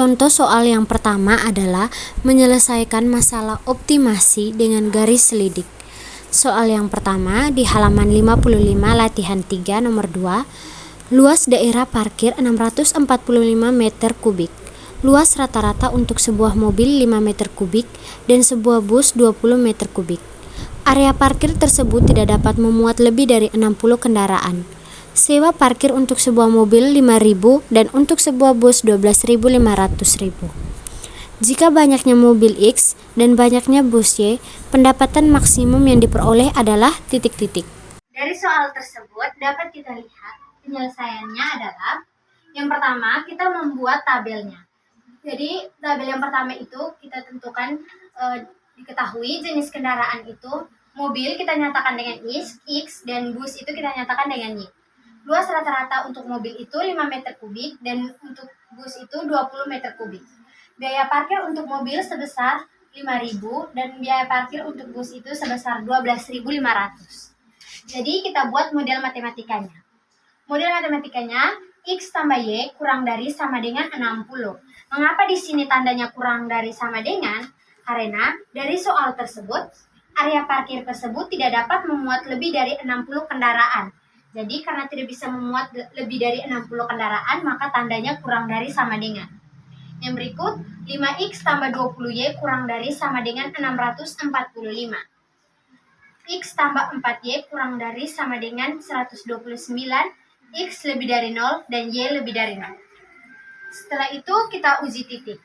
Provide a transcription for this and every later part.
Contoh soal yang pertama adalah menyelesaikan masalah optimasi dengan garis selidik. Soal yang pertama di halaman 55 latihan 3 nomor 2, luas daerah parkir 645 meter kubik. Luas rata-rata untuk sebuah mobil 5 meter kubik dan sebuah bus 20 meter kubik. Area parkir tersebut tidak dapat memuat lebih dari 60 kendaraan. Sewa parkir untuk sebuah mobil 5.000 dan untuk sebuah bus 12.500. Jika banyaknya mobil X dan banyaknya bus Y, pendapatan maksimum yang diperoleh adalah titik-titik. Dari soal tersebut dapat kita lihat penyelesaiannya adalah yang pertama kita membuat tabelnya. Jadi tabel yang pertama itu kita tentukan diketahui jenis kendaraan itu mobil kita nyatakan dengan X dan bus itu kita nyatakan dengan Y. Luas rata-rata untuk mobil itu 5 meter kubik dan untuk bus itu 20 meter kubik. Biaya parkir untuk mobil sebesar 5.000 dan biaya parkir untuk bus itu sebesar 12.500. Jadi kita buat model matematikanya. Model matematikanya X tambah Y kurang dari sama dengan 60. Mengapa di sini tandanya kurang dari sama dengan? Karena dari soal tersebut area parkir tersebut tidak dapat memuat lebih dari 60 kendaraan. Jadi karena tidak bisa memuat lebih dari 60 kendaraan, maka tandanya kurang dari sama dengan. Yang berikut, 5X tambah 20Y kurang dari sama dengan 645. X tambah 4Y kurang dari sama dengan 129. X lebih dari 0 dan Y lebih dari 0. Setelah itu kita uji titik.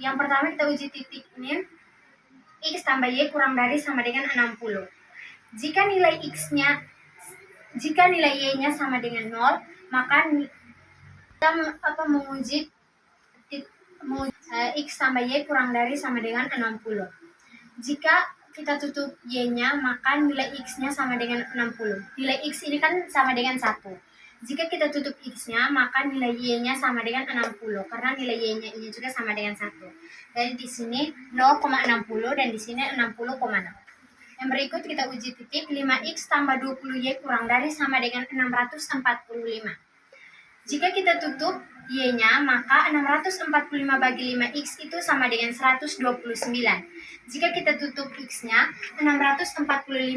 Yang pertama kita uji titik ini, X tambah Y kurang dari sama dengan 60. Jika nilai Y-nya sama dengan 0, maka kita menguji X tambah Y kurang dari sama dengan 60. Jika kita tutup Y-nya, maka nilai X-nya sama dengan 60. Nilai X ini kan sama dengan 1. Jika kita tutup X-nya, maka nilai Y-nya sama dengan 60. Karena nilai Y-nya ini juga sama dengan 1. Jadi di sini 0,60 dan di sini 60,0. Yang berikut kita uji titik 5X tambah 20Y kurang dari sama dengan 645. Jika kita tutup Y-nya, maka 645 bagi 5X itu sama dengan 129. Jika kita tutup X-nya, 645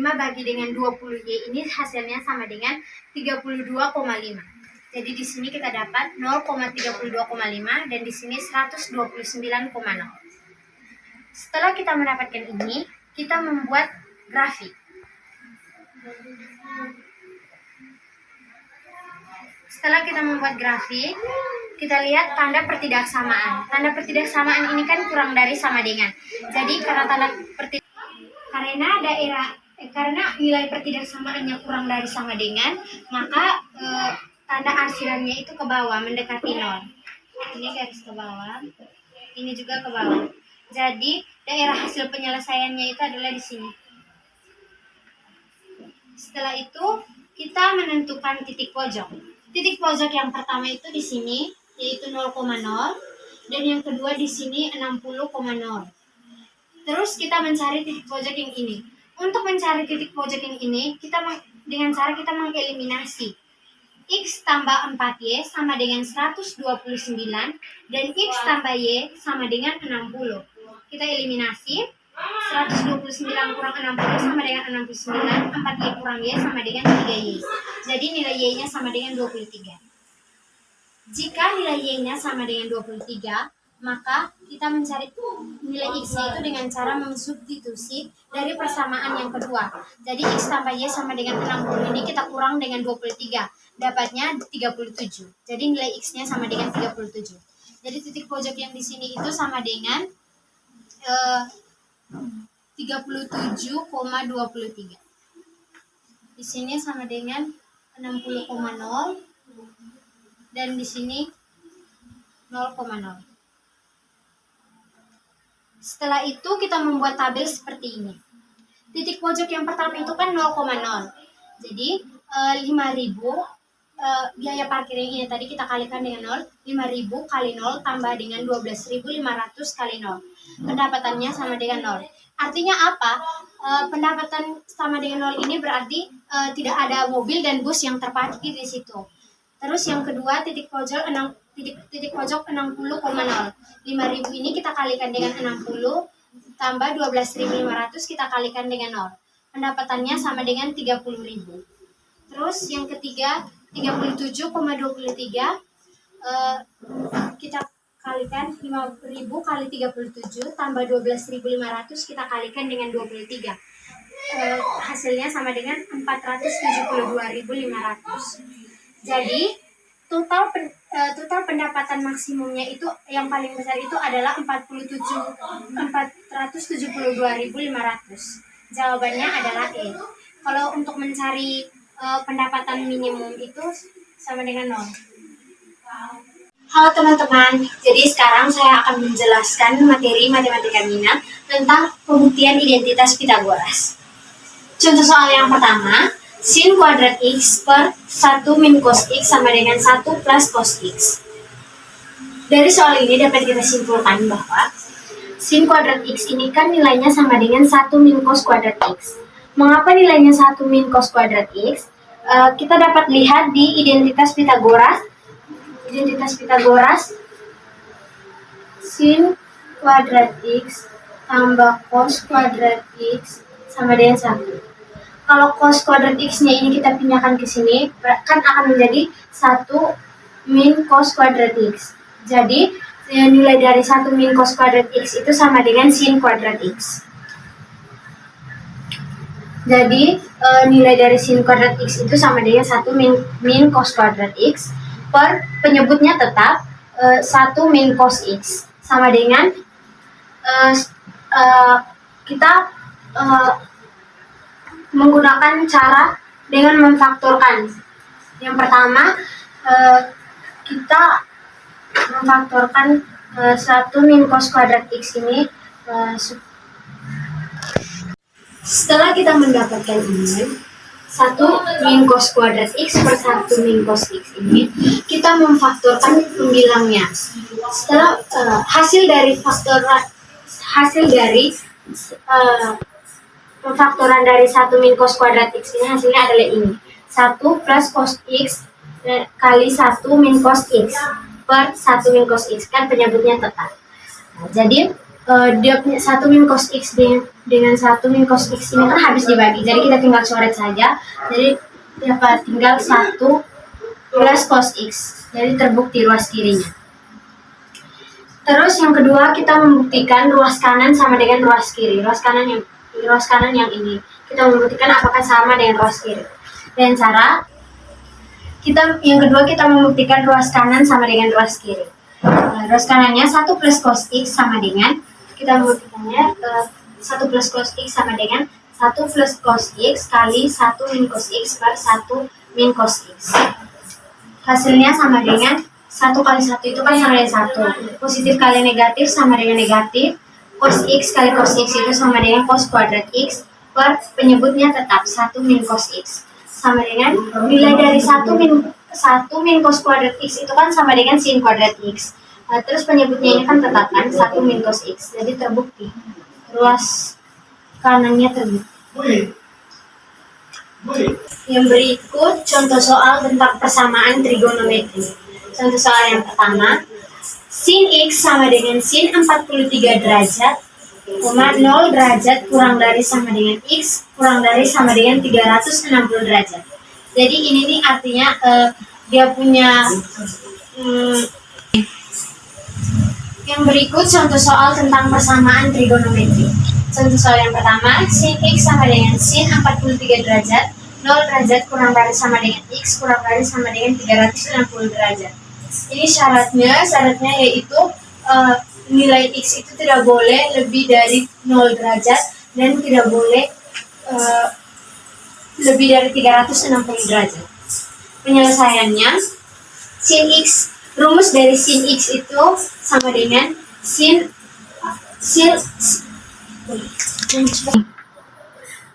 bagi dengan 20Y ini hasilnya sama dengan 32,5. Jadi di sini kita dapat 0,32,5 dan di sini 129,0. Setelah kita mendapatkan ini, kita membuat grafik. Setelah kita membuat grafik, kita lihat tanda pertidaksamaan. Tanda pertidaksamaan ini kan kurang dari sama dengan. Jadi karena nilai pertidaksamaannya kurang dari sama dengan, maka tanda arsirannya itu ke bawah mendekati 0. Ini garis ke bawah, ini juga ke bawah. Jadi daerah hasil penyelesaiannya itu adalah di sini. Setelah itu kita menentukan titik pojok. Titik pojok yang pertama itu di sini yaitu 0,0 dan yang kedua di sini 60,0. Terus kita mencari titik pojok yang ini. Untuk mencari titik pojok yang ini dengan cara kita mengeliminasi. X tambah 4Y sama dengan 129 dan X tambah Y sama dengan 60. Kita eliminasi. 129 kurang 60 sama dengan 69, 4Y kurang Y sama dengan 3Y. Jadi nilai Y-nya sama dengan 23. Jika nilai Y-nya sama dengan 23, maka kita mencari nilai X-nya itu dengan cara mensubstitusi dari persamaan yang kedua. Jadi X tambah Y sama dengan 60 ini kita kurang dengan 23, dapatnya 37. Jadi nilai X-nya sama dengan 37. Jadi titik pojok yang di sini itu sama dengan 37,23. Di sini sama dengan 60,0 dan di sini 0,0. Setelah itu kita membuat tabel seperti ini. Titik pojok yang pertama itu kan 0,0. Jadi 5.000 biaya parkir ini tadi kita kalikan dengan 0. 5.000 kali 0 tambah dengan 12.500 kali 0. Pendapatannya sama dengan 0. Artinya apa? Pendapatan sama dengan 0 ini berarti tidak ada mobil dan bus yang terparkir di situ. Terus yang kedua, titik titik pojok 60,0. 5.000 ini kita kalikan dengan 60 tambah 12.500 kita kalikan dengan 0. Pendapatannya sama dengan 30.000. Terus yang ketiga 37,23 kita kalikan 5.000 kali 37 tambah 12.500 kita kalikan dengan 23. Hasilnya sama dengan 472.500. Jadi total pendapatan maksimumnya itu yang paling besar itu adalah 472.500. Jawabannya adalah E. Kalau untuk mencari pendapatan minimum itu sama dengan 0. Halo teman-teman, jadi sekarang saya akan menjelaskan materi matematika minat tentang pembuktian identitas Pitagoras. Contoh soal yang pertama, sin kuadrat X per 1 min cos X sama dengan 1 plus cos X. Dari soal ini dapat kita simpulkan bahwa sin kuadrat X ini kan nilainya sama dengan 1 min cos kuadrat X. Mengapa nilainya 1 min cos kuadrat X? Kita dapat lihat di identitas Pitagoras. Sin kuadrat X tambah cos kuadrat X sama dengan 1. Kalau cos kuadrat X-nya ini kita pindahkan ke sini, kan akan menjadi 1 min cos kuadrat X. Jadi, nilai dari 1 min cos kuadrat X itu sama dengan sin kuadrat X. Jadi, nilai dari sin kuadrat X itu sama dengan 1 min cos kuadrat X per penyebutnya tetap 1 min cos X sama dengan kita menggunakan cara dengan memfaktorkan. Yang pertama kita memfaktorkan 1 min cos kuadrat X ini. Setelah kita mendapatkan ini 1 min cos kuadrat X per 1 min cos X ini, kita memfaktorkan pembilangnya. Setelah hasil dari pemfaktoran dari 1 min cos kuadrat X ini hasilnya adalah ini. 1 plus cos X kali 1 min cos X per 1 min cos X, kan penyebutnya tetap. Jadi dia punya 1 min cos X dengan 1 min cos X ini kan habis dibagi, jadi kita tinggal coret saja. Jadi dapat tinggal 1 plus cos X, jadi terbukti ruas kirinya. Terus yang kedua kita membuktikan ruas kanan sama dengan ruas kiri. Ruas kanan yang ini kita membuktikan apakah sama dengan ruas kiri. Dan cara yang kedua kita membuktikan ruas kanan sama dengan ruas kiri. Ruas kanannya 1 plus cos X sama dengan, kita membuktikannya 1 plus cos X sama dengan 1 plus cos X kali 1 min cos X per 1 min cos X. Hasilnya sama dengan 1 kali 1 itu kan sama dengan 1. Positif kali negatif sama dengan negatif. Cos X kali cos X itu sama dengan cos kuadrat X per penyebutnya tetap 1 min cos X. Sama dengan nilai dari 1 min cos kuadrat X itu kan sama dengan sin kuadrat X. Terus penyebutnya ini kan tetap kan 1 min cos X. Jadi terbukti ruas kanannya terbukti. Yang berikut contoh soal tentang persamaan trigonometri. Contoh soal yang pertama, sin X sama dengan sin 43 derajat, 0 derajat kurang dari sama dengan X kurang dari sama dengan 360 derajat. Jadi ini nih artinya dia punya yang berikut contoh soal tentang persamaan trigonometri. Contoh soal yang pertama, sin X sama dengan sin 43 derajat, 0 derajat kurang dari sama dengan X kurang dari sama dengan 360 derajat. Ini syaratnya yaitu nilai X itu tidak boleh lebih dari 0 derajat dan tidak boleh lebih dari 360 derajat. Penyelesaiannya, rumus dari sin X itu sama dengan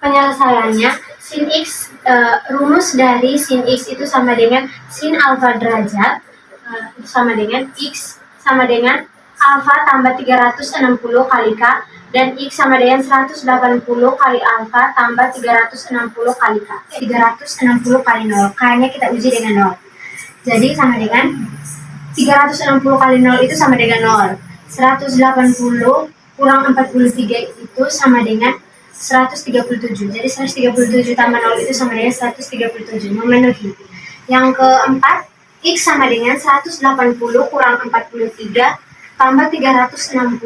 penyelesaiannya sin X, rumus dari sin X itu sama dengan sin alfa derajat sama dengan X sama dengan alfa tambah 360 kali K, dan X sama dengan 180 kali alfa tambah 360 kali K. 360 kali 0, K-nya kita uji dengan 0. Jadi sama dengan 360 kali 0 itu sama dengan 0. 180 kurang 43 itu sama dengan 137. Jadi 137 tambah 0 itu sama dengan 137. Memenuhi. Yang keempat, X sama dengan 180 kurang 43 tambah 360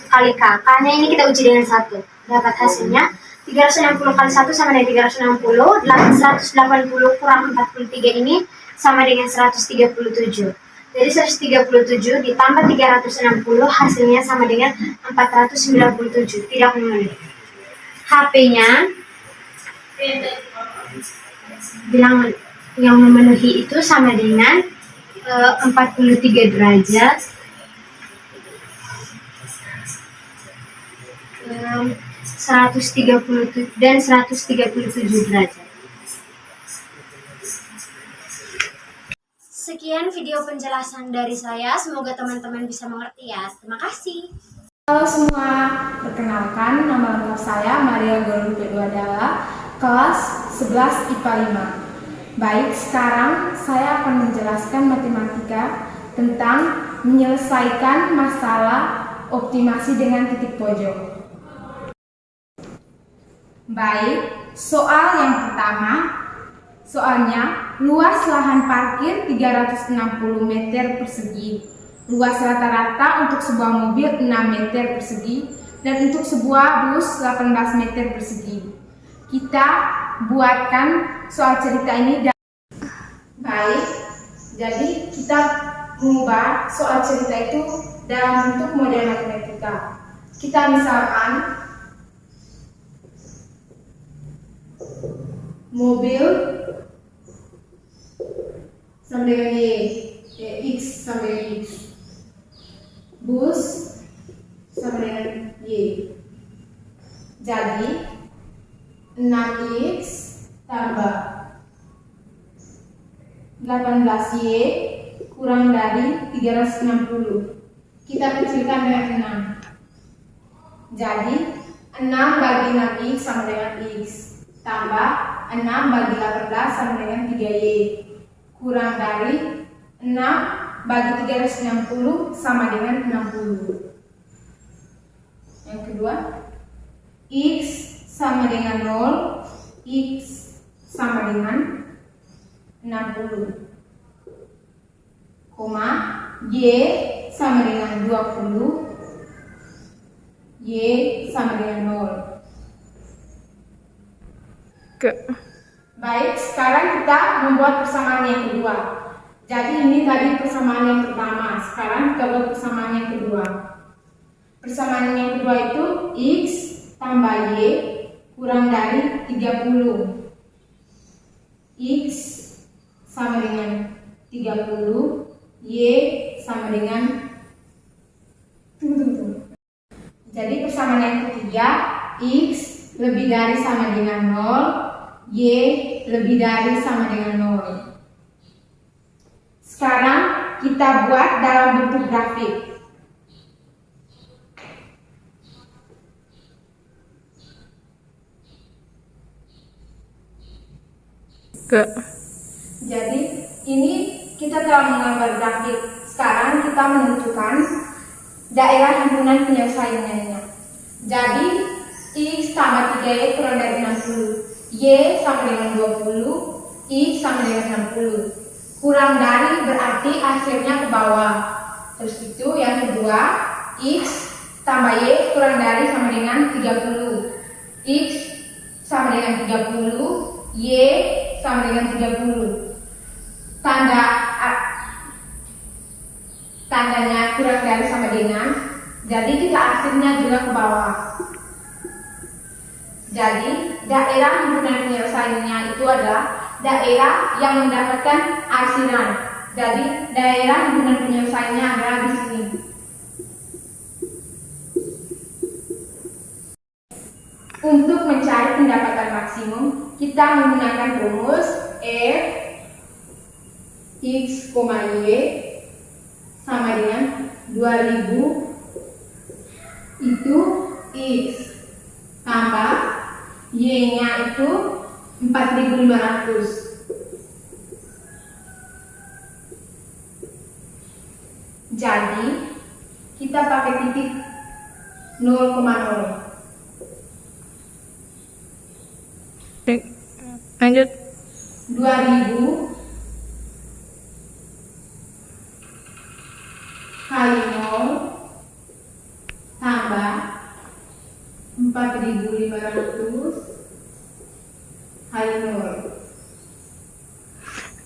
kali K. K-nya ini kita uji dengan 1. Dapat hasilnya 360 kali 1 sama dengan 360. 180 kurang 43 ini sama dengan 137. Jadi 137 ditambah 360 hasilnya sama dengan 497. Tidak memenuhi. HP-nya bilang yang memenuhi itu sama dengan 43 derajat 137 dan 137 derajat. Sekian video penjelasan dari saya, semoga teman-teman bisa mengerti ya. Terima kasih. Halo semua, perkenalkan nama lengkap saya Maria Gorupe Dwadala, kelas 11 IPA 5. Baik, sekarang saya akan menjelaskan matematika tentang menyelesaikan masalah optimasi dengan titik pojok. Baik, soal yang pertama, soalnya luas lahan parkir 360 meter persegi. Luas rata-rata untuk sebuah mobil 6 meter persegi dan untuk sebuah bus 18 meter persegi. Kita buatkan soal cerita ini. Baik, jadi kita mengubah soal cerita itu dalam bentuk model matematika. Kita misalkan mobil sama dengan X sama dengan X. Bus sama dengan Y. Jadi 6X tambah 18Y kurang dari 360. Kita kecilkan dengan 6. Jadi 6 bagi 6X sama dengan X tambah 6 bagi 18 sama dengan 3Y kurang dari 6 bagi 360 sama dengan 60. Yang kedua, X sama dengan 0, X sama dengan 60, koma, Y sama dengan 20, Y sama dengan 0. Baik, sekarang kita membuat persamaan yang kedua. Jadi ini tadi persamaan yang pertama, sekarang kita buat persamaan yang kedua. Persamaan yang kedua itu X tambah Y kurang dari 30. X sama dengan 30, Y sama dengan Jadi persamaan yang ketiga, X lebih dari sama dengan 0, Y lebih dari sama dengan 0. Sekarang kita buat dalam bentuk grafik. Jadi ini kita telah menggambar grafik. Sekarang kita menentukan daerah himpunan penyelesaiannya. Jadi X tambah 3Y kurang dari 60, Y sama dengan 20, X sama dengan 60. Kurang dari berarti akhirnya ke bawah. Terus itu yang kedua, X tambah Y kurang dari sama dengan 30. X sama dengan 30, Y sama dengan 30. Tandanya kurang dari sama dengan, jadi kita akhirnya juga ke bawah. Jadi daerah himpunan penyelesaiannya itu adalah daerah yang mendapatkan arsiran. Jadi daerah himpunan penyelesaiannya adalah di sini. Untuk mencari pendapatan maksimum, kita menggunakan rumus F X, Y sama dengan 2000 itu X tambah Y-nya itu 4500. Jadi kita pakai titik 0,0. Lanjut. 2000 kali 0 tambah 4.500 kali 0.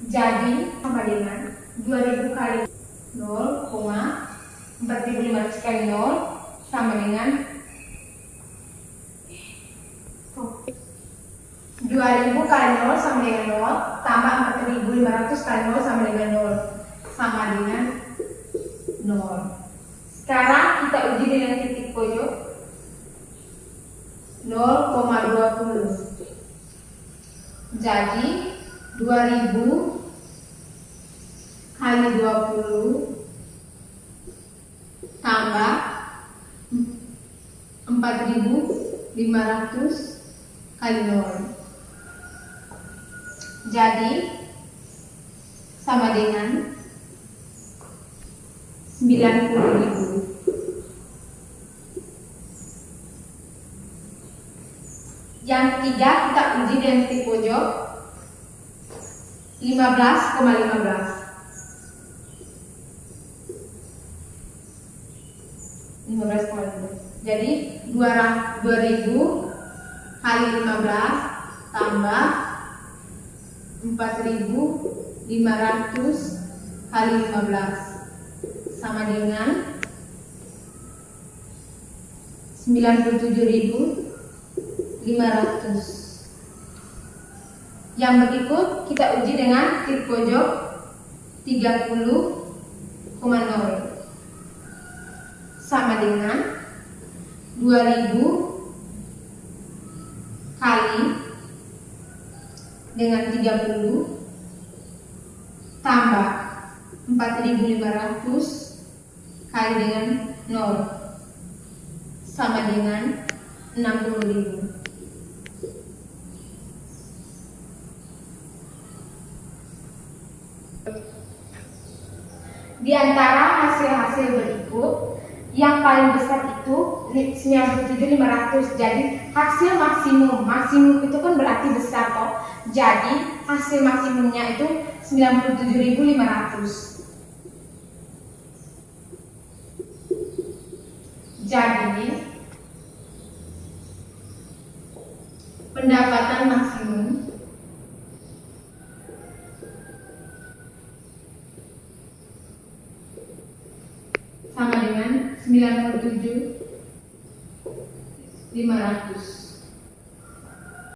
Jadi sama dengan 2000 kali 0, 4.500 kali 0 sama dengan 2000 kali 0 sama dengan 0 tambah 4.500 kali 0 sama dengan 0 sama dengan 0. Sekarang kita uji dengan titik pojok 0,20. Jadi 2000 kali 20 tambah 4.500 kali 0. Jadi sama dengan 90.000. Yang ketiga kita uji dengan titik pojok 15,15. 15,15. Jadi 2000 kali 15 tambah 4.500 kali 15 sama dengan 97.500. Yang berikut kita uji dengan titik pojok 30,0 sama dengan 2000 kali dengan 30 tambah 4.500 kali dengan 0 sama dengan 60.000. Di antara hasil-hasil berikut, yang paling besar itu 97.500. Jadi hasil maksimum itu kan berarti besar toh. Jadi hasil maksimumnya itu 97.500. Jadi pendapatan maksimum sama dengan 97.500.